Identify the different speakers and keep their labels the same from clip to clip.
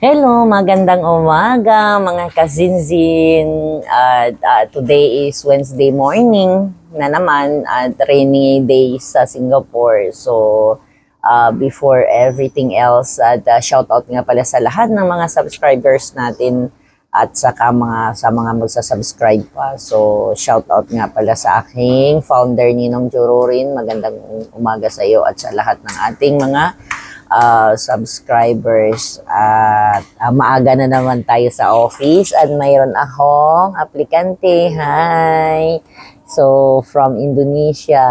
Speaker 1: Hello, magandang umaga mga kazinzin. Today is Wednesday morning na naman at rainy day sa Singapore. So, before everything else, shout out nga pala sa lahat ng mga subscribers natin at saka sa mga magsa-subscribe pa. So, shout out nga pala sa aking founder Ninong Jururin. Magandang umaga sa iyo at sa lahat ng ating mga subscribers at maaga na naman tayo sa office at mayroon akong aplikante. Hi! So, from Indonesia.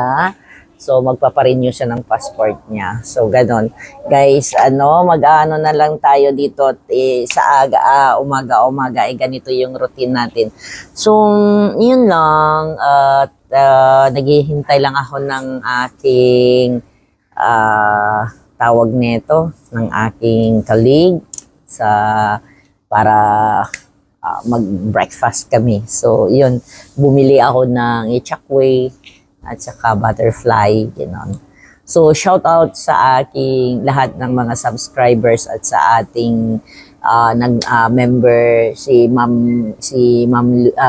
Speaker 1: So, magpaparenew siya ng passport niya. So, ganon. Guys, mag-ano na lang tayo dito sa umaga-umaga. Ganito yung routine natin. So, yun lang. At naghihintay lang ako ng aking tawag nito ng aking colleague para mag-breakfast kami. So, yun, bumili ako ng chakwe at saka butterfly, gano'n. So, shout out sa aking lahat ng mga subscribers at sa ating member si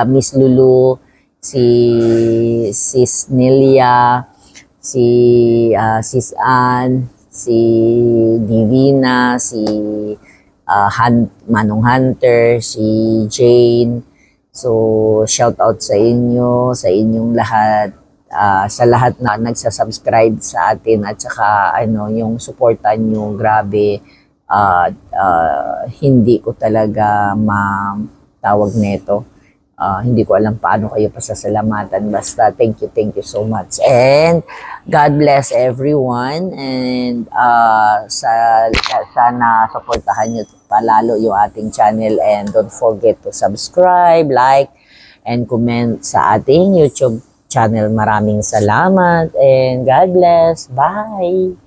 Speaker 1: Miss Lulu, si Sis Nelia, si Sis Ann, si Divina, si Manong Hunter, si Jane. So, shout out sa inyo, sa inyong lahat, sa lahat na nagsasubscribe sa atin at saka yung suporta nyo, grabe. Hindi ko talaga matawag neto. Hindi ko alam paano kayo pasasalamatan. Basta, thank you so much. And God bless everyone. And sana supportahan nyo palalo yung ating channel. And don't forget to subscribe, like, and comment sa ating YouTube channel. Maraming salamat. And God bless. Bye!